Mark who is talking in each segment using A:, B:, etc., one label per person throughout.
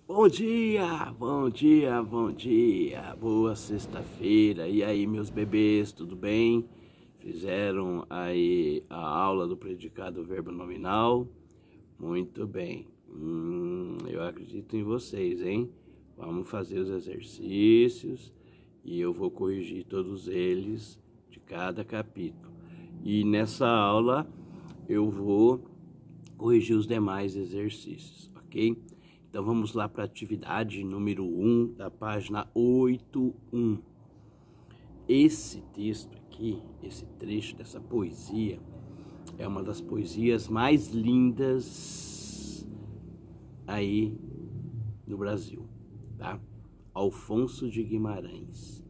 A: Bom dia, bom dia, bom dia, boa sexta-feira. E aí, meus bebês, tudo bem? Fizeram aí a aula do predicado verbo nominal? Muito bem. Eu acredito em vocês, hein? Vamos fazer os exercícios e eu vou corrigir todos eles de cada capítulo. E nessa aula eu vou corrigir os demais exercícios, ok? Então vamos lá para a atividade número 1 da página 8.1. Esse texto aqui, esse trecho dessa poesia, é uma das poesias mais lindas aí no Brasil, tá? Alfonso de Guimarães,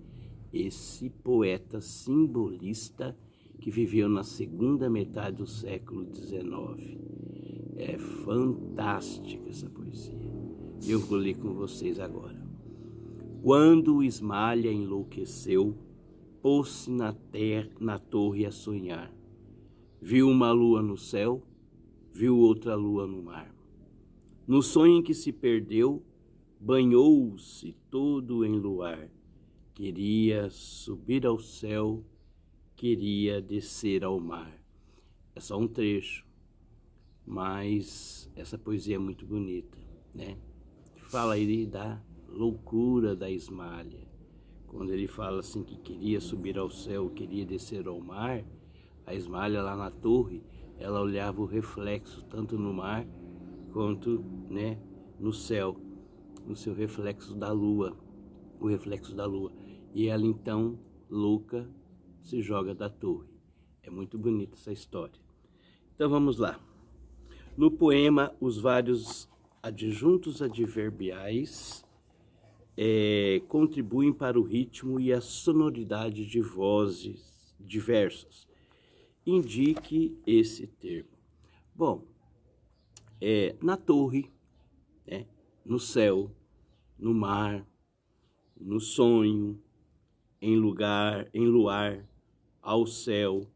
A: esse poeta simbolista que viveu na segunda metade do século XIX. É fantástica essa poesia. Eu vou ler com vocês agora. Quando o Ismalha enlouqueceu, pôs-se na torre a sonhar. Viu uma lua no céu, viu outra lua no mar. No sonho em que se perdeu, banhou-se todo em luar. Queria subir ao céu, queria descer ao mar. É só um trecho, mas essa poesia é muito bonita, né? Fala aí da loucura da Ismalha. Quando ele fala assim que queria subir ao céu, queria descer ao mar, a Ismalha lá na torre, ela olhava o reflexo tanto no mar quanto, né, no céu, no seu reflexo da lua, o reflexo da lua. E ela então, louca, se joga da torre. É muito bonita essa história. Então vamos lá. No poema, os vários adjuntos adverbiais contribuem para o ritmo e a sonoridade de vozes diversas. Indique esse termo. Bom, na torre, né, no céu, no mar, no sonho, em luar, ao céu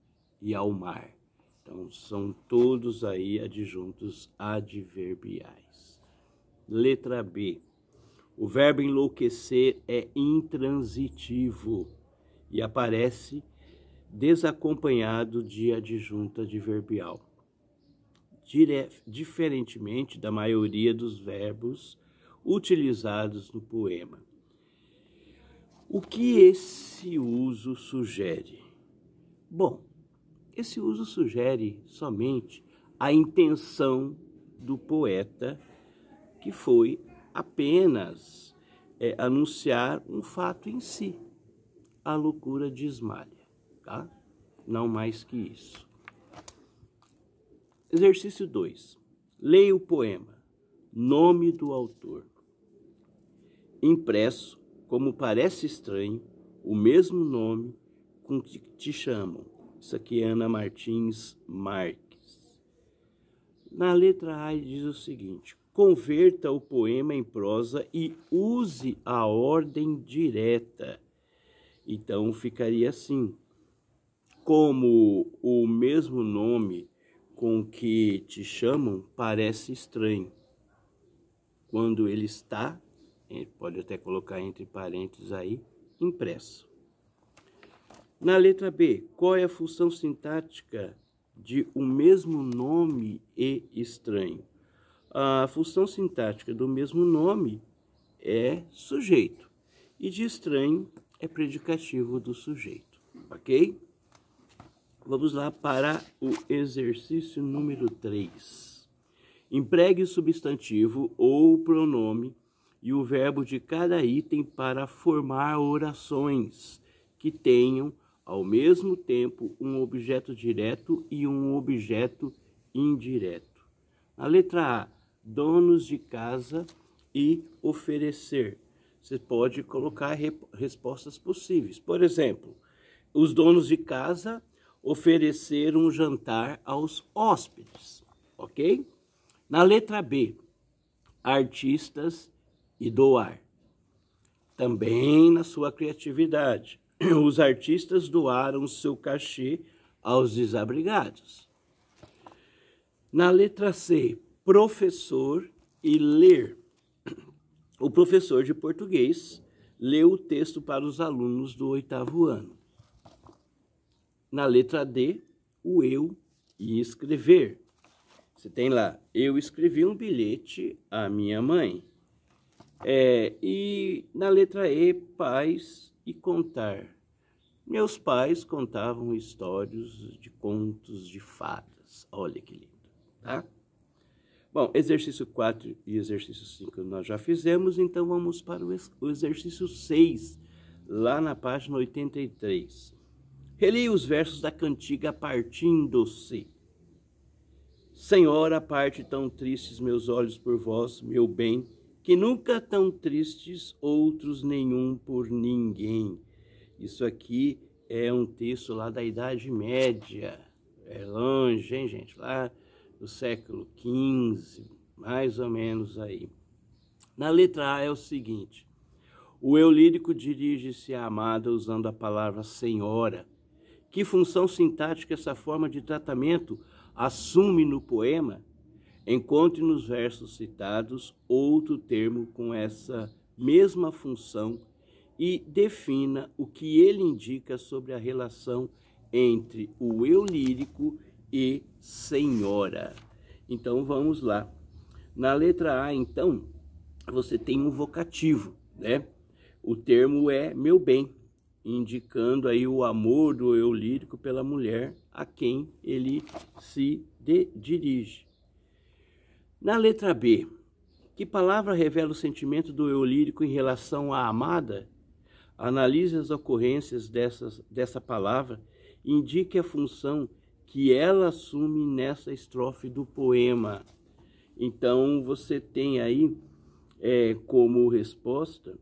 A: e ao mar. Então, são todos aí adjuntos adverbiais. Letra B. O verbo enlouquecer é intransitivo e aparece desacompanhado de adjunto adverbial, diferentemente da maioria dos verbos utilizados no poema. O que esse uso sugere? Bom, esse uso sugere somente a intenção do poeta, que foi apenas anunciar um fato em si, a loucura de Ismalha, tá? Não mais que isso. Exercício 2. Leia o poema. Nome do autor. Impresso, como parece estranho, o mesmo nome com que te chamam. Isso aqui é Ana Martins Marques. Na letra A diz o seguinte: converta o poema em prosa e use a ordem direta. Então ficaria assim: como o mesmo nome com que te chamam parece estranho, quando ele está, pode até colocar entre parênteses aí, impresso. Na letra B, qual é a função sintática de o mesmo nome e estranho? A função sintática do mesmo nome é sujeito e de estranho é predicativo do sujeito, ok? Vamos lá para o exercício número 3. Empregue o substantivo ou o pronome e o verbo de cada item para formar orações que tenham ao mesmo tempo um objeto direto e um objeto indireto. Na letra A, donos de casa e oferecer. Você pode colocar respostas possíveis. Por exemplo, os donos de casa ofereceram um jantar aos hóspedes, ok? Na letra B, artistas e doar. Também na sua criatividade. Os artistas doaram seu cachê aos desabrigados. Na letra C, professor e ler. o professor de português leu o texto para os alunos do 8º ano. Na letra D, o eu e escrever. Você tem lá, eu escrevi um bilhete à minha mãe. E na letra E, pais e contar. Meus pais contavam histórias de contos de fadas. Olha que lindo, tá? Bom, exercício 4 e exercício 5 nós já fizemos, então vamos para o exercício 6, lá na página 83. Releia os versos da cantiga partindo-se. Senhora, parte tão tristes meus olhos por vós, meu bem, que nunca tão tristes outros nenhum por ninguém. Isso aqui é um texto lá da Idade Média, é longe, hein, gente? Lá do século XV, mais ou menos aí. Na letra A é o seguinte: o eu lírico dirige-se à amada usando a palavra senhora. Que função sintática essa forma de tratamento assume no poema? Encontre nos versos citados outro termo com essa mesma função e defina o que ele indica sobre a relação entre o eu lírico e senhora. Então vamos lá. Na letra A, então, você tem um vocativo, né? O termo é meu bem, indicando aí o amor do eu lírico pela mulher a quem ele se dirige. Na letra B, que palavra revela o sentimento do eu lírico em relação à amada? Analise as ocorrências dessa palavra e indique a função que ela assume nessa estrofe do poema. Então, você tem aí como resposta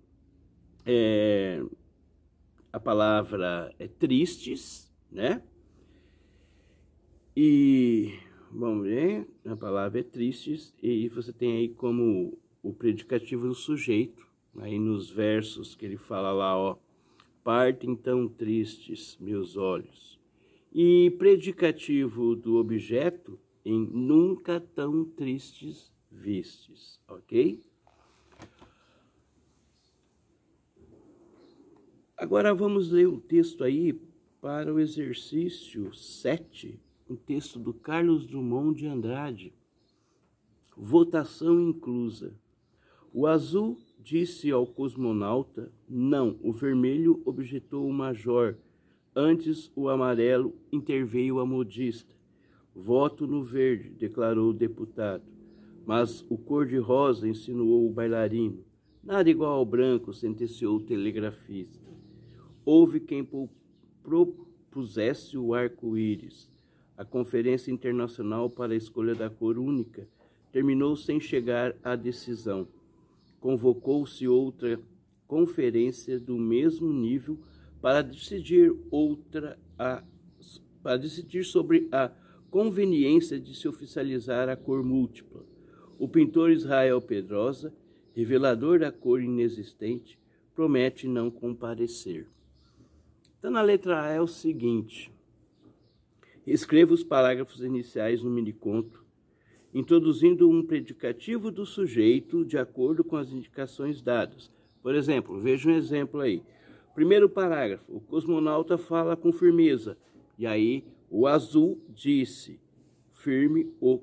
A: a palavra tristes, né? E vamos ver, a palavra é tristes, e você tem aí como o predicativo do sujeito, aí nos versos que ele fala lá, ó, partem tão tristes meus olhos. E predicativo do objeto em nunca tão tristes vistes, ok? Agora vamos ler um texto aí para o exercício 7, um texto do Carlos Drummond de Andrade. Votação inclusa. O azul disse ao cosmonauta, não. O vermelho objetou o major. Antes o amarelo interveio a modista. Voto no verde, declarou o deputado. Mas o cor-de-rosa insinuou o bailarino. Nada igual ao branco, sentenciou o telegrafista. Houve quem propusesse o arco-íris. A Conferência Internacional para a Escolha da Cor Única terminou sem chegar à decisão. Convocou-se outra conferência do mesmo nível para decidir sobre a conveniência de se oficializar a cor múltipla. O pintor Israel Pedrosa, revelador da cor inexistente, promete não comparecer. Então, na letra A é o seguinte: escreva os parágrafos iniciais no miniconto, introduzindo um predicativo do sujeito de acordo com as indicações dadas. Por exemplo, veja um exemplo aí. Primeiro parágrafo, o cosmonauta fala com firmeza, e aí o azul disse, firme o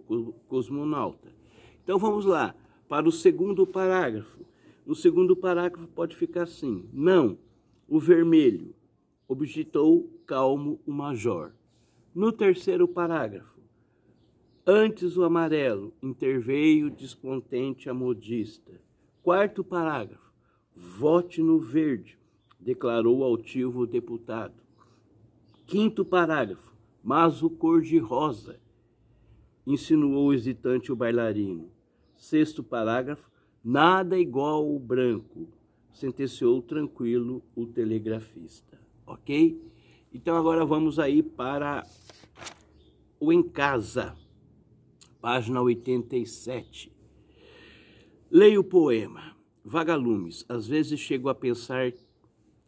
A: cosmonauta. Então vamos lá, para o segundo parágrafo. No segundo parágrafo pode ficar assim, não, o vermelho objetou calmo o major. No terceiro parágrafo, antes o amarelo interveio descontente a modista. Quarto parágrafo, vote no verde, declarou altivo o deputado. Quinto parágrafo, mas o cor-de-rosa, insinuou hesitante o bailarino. Sexto parágrafo, nada igual ao branco, sentenciou tranquilo o telegrafista. Ok? Então agora vamos aí para o Em Casa, página 87. Leia o poema. Vagalumes, às vezes chego a pensar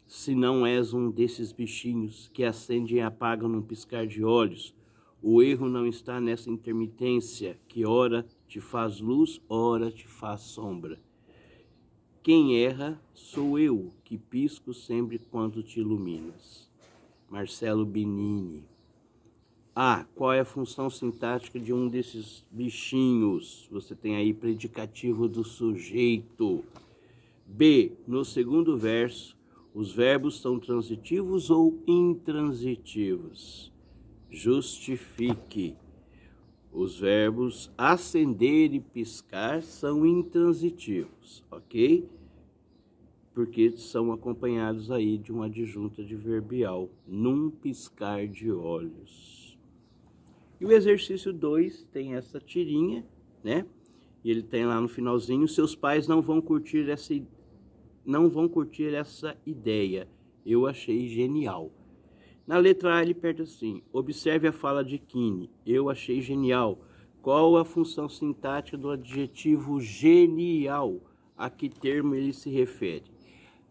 A: se não és um desses bichinhos que acendem e apagam num piscar de olhos. O erro não está nessa intermitência que ora te faz luz, ora te faz sombra. Quem erra sou eu, que pisco sempre quando te iluminas. Marcelo Benini. A. Qual é a função sintática de um desses bichinhos? Você tem aí predicativo do sujeito. B. No segundo verso, os verbos são transitivos ou intransitivos? Justifique. Os verbos acender e piscar são intransitivos, ok? Porque são acompanhados aí de uma adjunta adverbial, num piscar de olhos. E o exercício 2 tem essa tirinha, né? E ele tem lá no finalzinho, seus pais não vão curtir essa ideia. Eu achei genial. Na letra A ele perde assim, observe a fala de Kine. Eu achei genial. Qual a função sintática do adjetivo genial? A que termo ele se refere?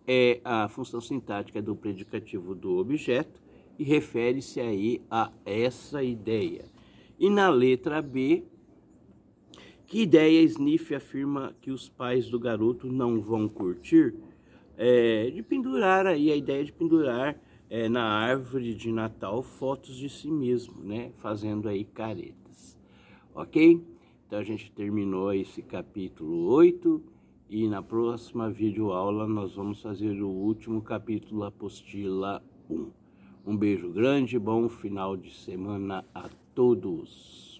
A: É a função sintática do predicativo do objeto e refere-se aí a essa ideia. E na letra B, que ideia Sniff afirma que os pais do garoto não vão curtir? De pendurar aí, a ideia de pendurar na árvore de Natal fotos de si mesmo, né? Fazendo aí caretas, ok? Então a gente terminou esse capítulo 8 e na próxima videoaula nós vamos fazer o último capítulo, apostila 1. Um beijo grande, bom final de semana a todos.